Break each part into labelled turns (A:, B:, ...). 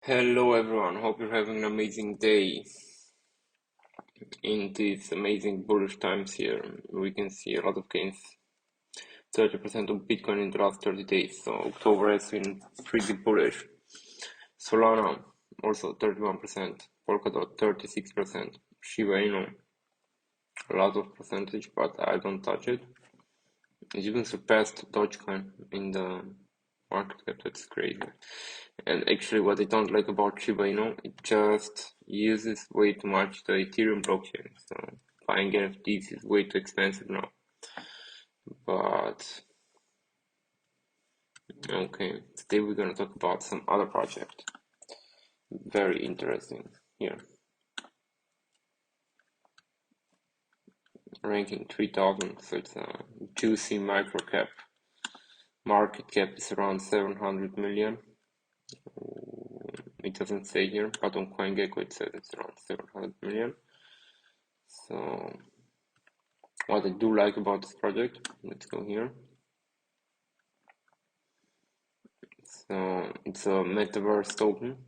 A: Hello everyone, hope you're having an amazing day. In these amazing bullish times here, we can see a lot of gains. 30% of Bitcoin in the last 30 days, so October has been pretty bullish. Solana also 31%, Polkadot 36%, Shiba Inu a lot of percentage, but I don't touch it. It even surpassed Dogecoin in the market cap. That's crazy. And actually, what I don't like about Shiba Inu, it just uses way too much the Ethereum blockchain. So buying NFTs is way too expensive now. But okay, today we're gonna talk about some other project. Very interesting here. Ranking 3000, so it's a juicy micro cap. Market cap is around 700 million. It doesn't say here, but on CoinGecko it says it's around 700 million. So what I do like about this project, let's go here. So it's a Metaverse token.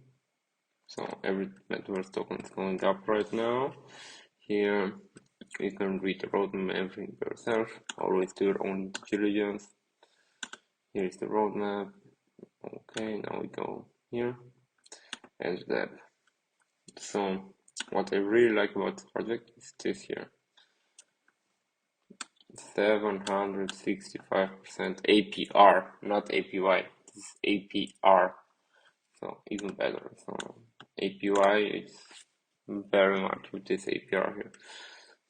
A: So every Metaverse token is going up right now. Here you can read the roadmap, everything by yourself. Always do your own due diligence. Here is the roadmap. Okay, now we go here and that. So what I really like about this project is this here. 765% APR, not APY. This is APR, so even better. So APY is very much with this APR here.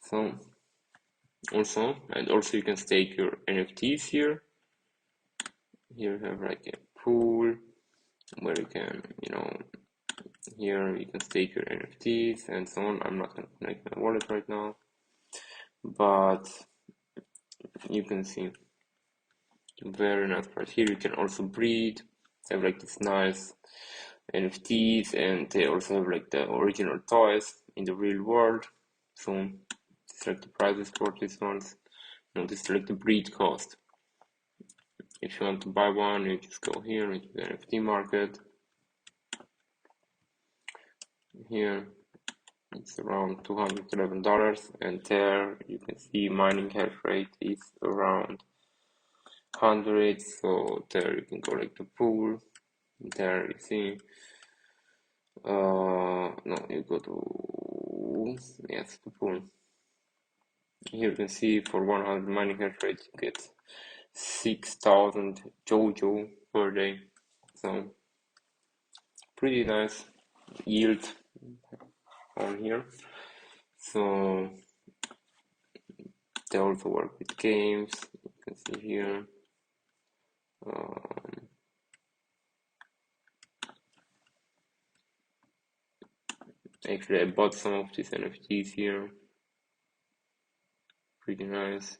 A: So also you can stake your NFTs here. Here you have like a pool where you can, here you can stake your NFTs and so on. I'm not gonna connect my wallet right now, but you can see very nice price. Here you can also breed. They have like this nice NFTs, and they also have like the original toys in the real world. So it's like the prices for these ones. This is like the breed cost. If you want to buy one, you just go here into the NFT market. Here it's around $211, and there you can see mining hash rate is around 100. So there you can go like the pool. There you see. No, you go to yes, the pool. Here you can see for 100 mining hash rate you get 6,000 Jojo per day. So pretty nice yield on here. So they also work with games. You can see here. Actually, I bought some of these NFTs here. Pretty nice.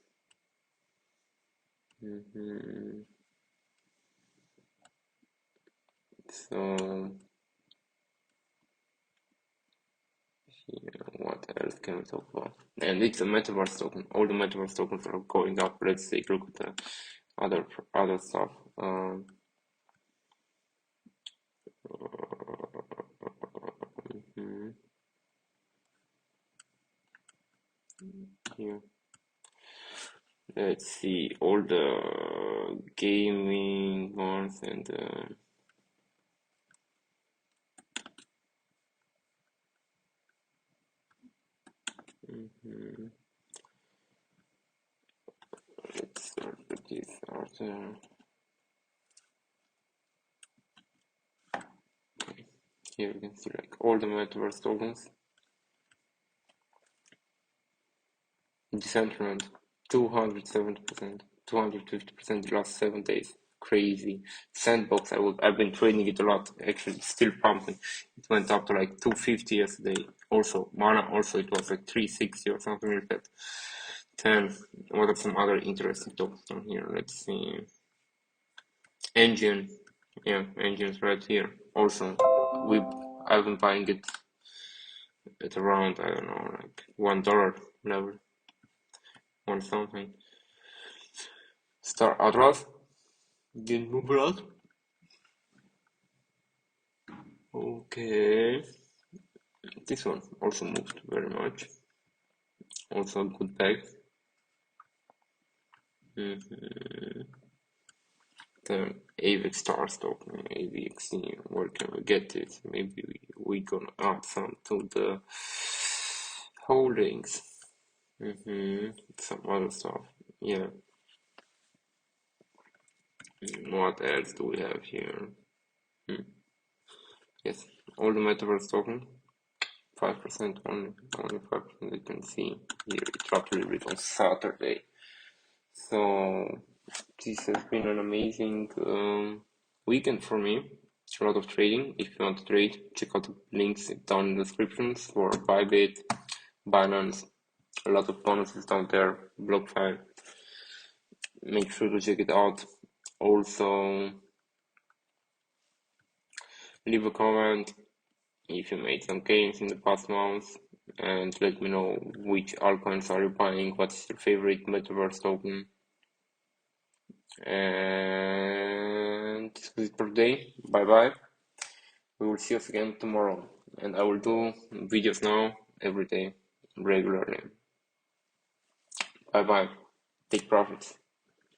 A: So what else can we talk about? And it's a Metaverse token. All the Metaverse tokens are going up. Let's take a look at the other stuff. Here, let's see all the gaming ones and let's start with this Arthur. Here you can see like all the Metaverse tokens. Decentraland 270%, 250% the last 7 days. Crazy. Sandbox, I've been trading it a lot. Actually, it's still pumping. It went up to like 250 yesterday. Also, Mana also it was like 360 or something like that. Then what are some other interesting tokens on here? Let's see. Engine. Yeah, Engine's right here. Also, I've been buying it at around, I don't know, like $1 level or something. Star Atlas didn't move a lot. Okay, this one also moved very much. Also a good peg. The AVX star stock, AVXC, where can we get it? Maybe we gonna add some to the holdings. Some other stuff. Yeah. What else do we have here? Yes, all the Metaverse token, 5% only 5%. You can see here it dropped a little bit on Saturday. So this has been an amazing weekend for me. It's a lot of trading. If you want to trade, check out the links down in the descriptions for Bybit, Binance. A lot of bonuses down there. BlockFi. Make sure to check it out. Also, leave a comment if you made some gains in the past months, and let me know which altcoins are you buying, what's your favorite Metaverse token. And this was it for today. Bye bye. We will see us again tomorrow, and I will do videos now every day regularly. Bye bye. Take profits.